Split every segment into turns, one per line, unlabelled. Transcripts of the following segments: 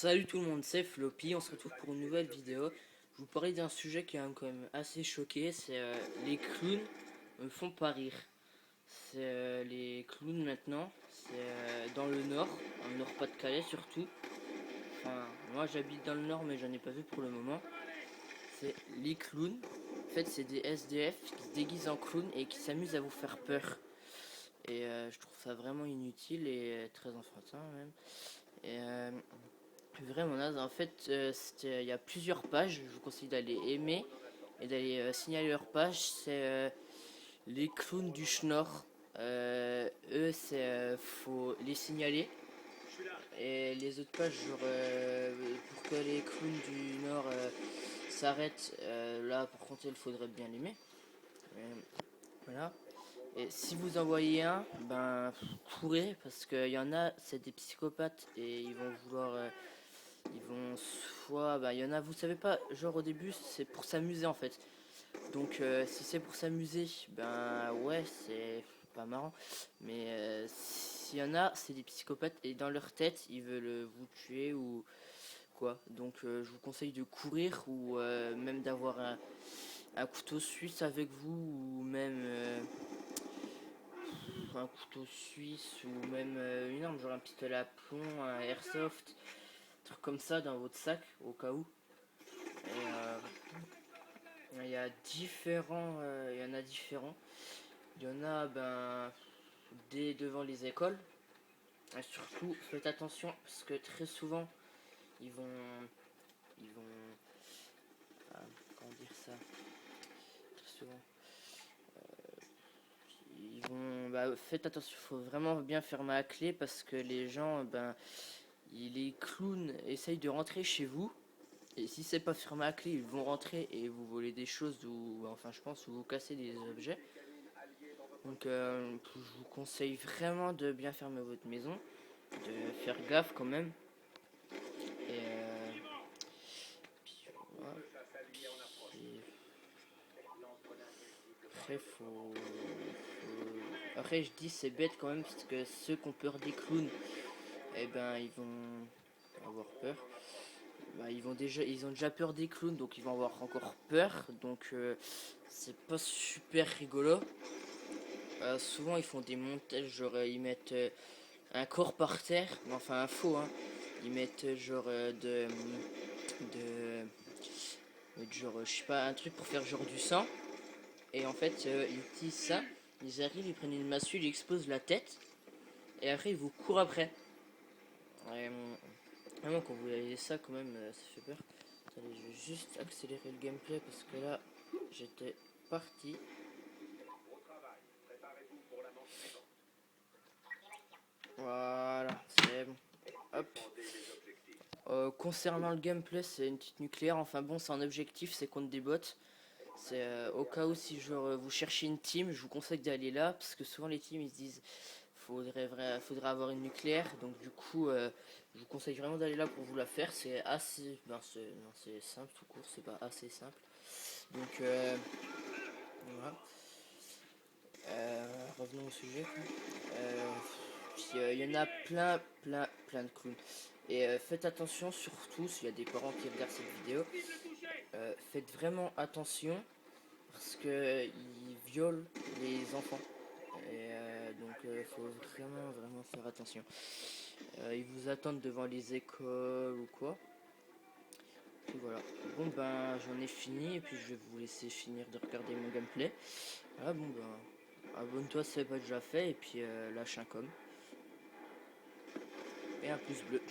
Salut tout le monde, c'est Floppy, on se retrouve pour une nouvelle vidéo. Je vous parlais d'un sujet qui a quand même assez choqué, c'est les clowns me font pas rire. C'est les clowns maintenant, c'est dans le nord, en Nord-Pas-de-Calais surtout. Enfin, moi j'habite dans le nord mais j'en ai pas vu pour le moment. C'est les clowns, en fait c'est des SDF qui se déguisent en clowns et qui s'amusent à vous faire peur. Et je trouve ça vraiment inutile et très enfantin même. Et vraiment naze. En fait, il y a plusieurs pages. Je vous conseille d'aller aimer et d'aller signaler leur page. C'est les clowns du Schnorr. Eux, faut les signaler. Et les autres pages, genre, pour que les clowns du Nord s'arrêtent, là, par contre, il faudrait bien l'aimer. Voilà. Et si vous en voyez un, ben, courez, parce qu'il y en a, c'est des psychopathes et ils vont vouloir. Ils vont soit, bah, il y en a, vous savez pas, genre au début c'est pour s'amuser en fait. Donc si c'est pour s'amuser, ben ouais, c'est pas marrant. Mais s'il y en a, c'est des psychopathes et dans leur tête, ils veulent vous tuer ou quoi. Donc je vous conseille de courir ou même d'avoir un couteau suisse avec vous ou même un couteau suisse ou même une arme, genre un pistolet à plomb, un airsoft, un truc comme ça dans votre sac au cas où. Et il y a différents, il y en a différents. Il y en a ben dès devant les écoles. Et surtout faites attention parce que très souvent ils vont comment dire ça, très souvent ils vont faites attention, faut vraiment bien fermer la clé parce que les gens les clowns essayent de rentrer chez vous. Et si c'est pas fermé à clé, ils vont rentrer et vous voler des choses ou enfin je pense ou vous casser des objets. Donc je vous conseille vraiment de bien fermer votre maison, de faire gaffe quand même. Et puis, voilà. Puis, après après je dis c'est bête quand même parce que ceux qui ont peur des clowns, eh ben ils vont avoir peur. Bah, ils ont déjà peur des clowns donc ils vont avoir encore peur donc c'est pas super rigolo. Souvent ils font des montages genre ils mettent un corps par terre, mais enfin un faux hein. Ils mettent genre de genre je sais pas un truc pour faire genre du sang et en fait ils utilisent ça, ils arrivent, ils prennent une massue, ils explosent la tête et après ils vous courent après. Et, vraiment quand vous voyez ça quand même ça fait peur. Attendez, je vais juste accélérer le gameplay parce que là j'étais parti. Voilà, c'est bon. Hop. Concernant le gameplay, c'est une petite nucléaire. Enfin bon, c'est un objectif, c'est contre des bots. C'est au cas où si genre, vous cherchez une team, je vous conseille d'aller là parce que souvent les teams ils se disent faudrait avoir une nucléaire. Donc du coup, je vous conseille vraiment d'aller là pour vous la faire. C'est assez, c'est simple tout court, c'est pas assez simple. Donc voilà. Revenons au sujet. Puis il y en a plein de clowns. Et faites attention surtout s'il y a des parents qui regardent cette vidéo. Faites vraiment attention parce que ils violent les enfants. Et donc faut vraiment faire attention. Ils vous attendent devant les écoles ou quoi. Et voilà. Bon ben j'en ai fini et puis je vais vous laisser finir de regarder mon gameplay. Voilà bon ben abonne-toi si c'est pas déjà fait et puis lâche un com et un pouce bleu.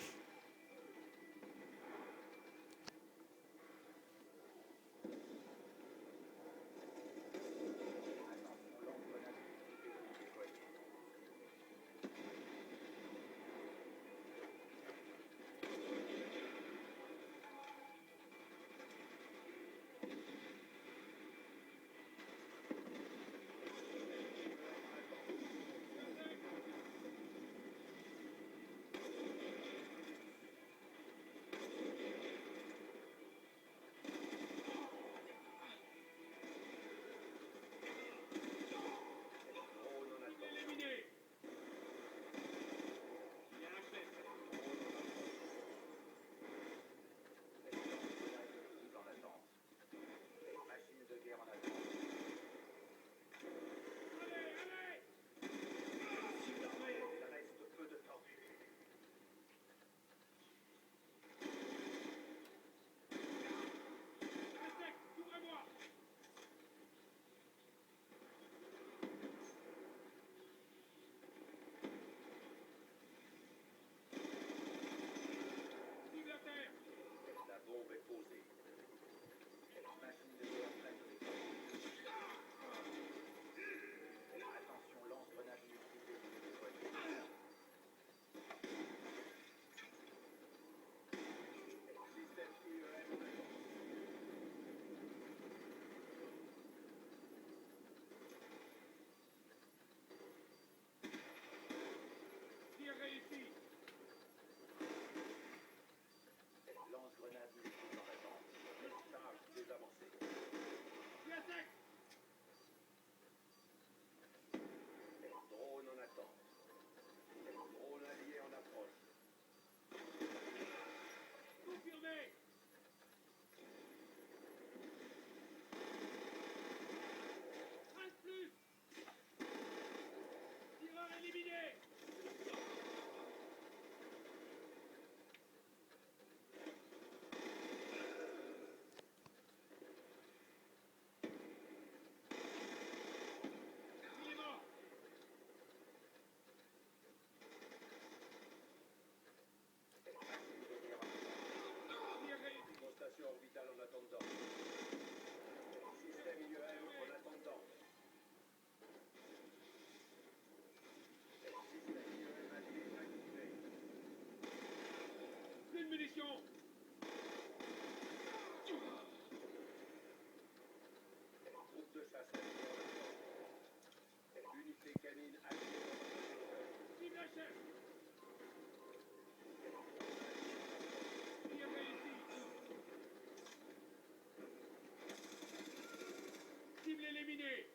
éliminé.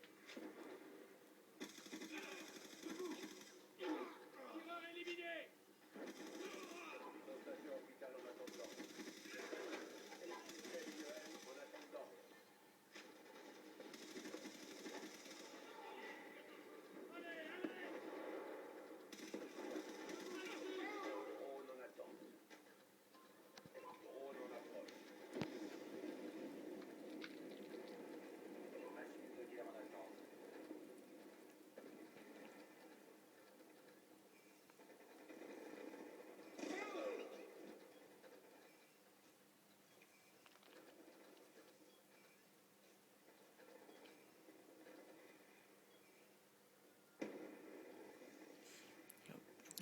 Tireur éliminé. Station hôpital en attendant. En attendant. Allez, allez. Drone en attente. Drone en approche. Machine de guerre en attente.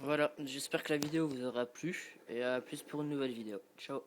Voilà, j'espère que la vidéo vous aura plu et à plus pour une nouvelle vidéo. Ciao.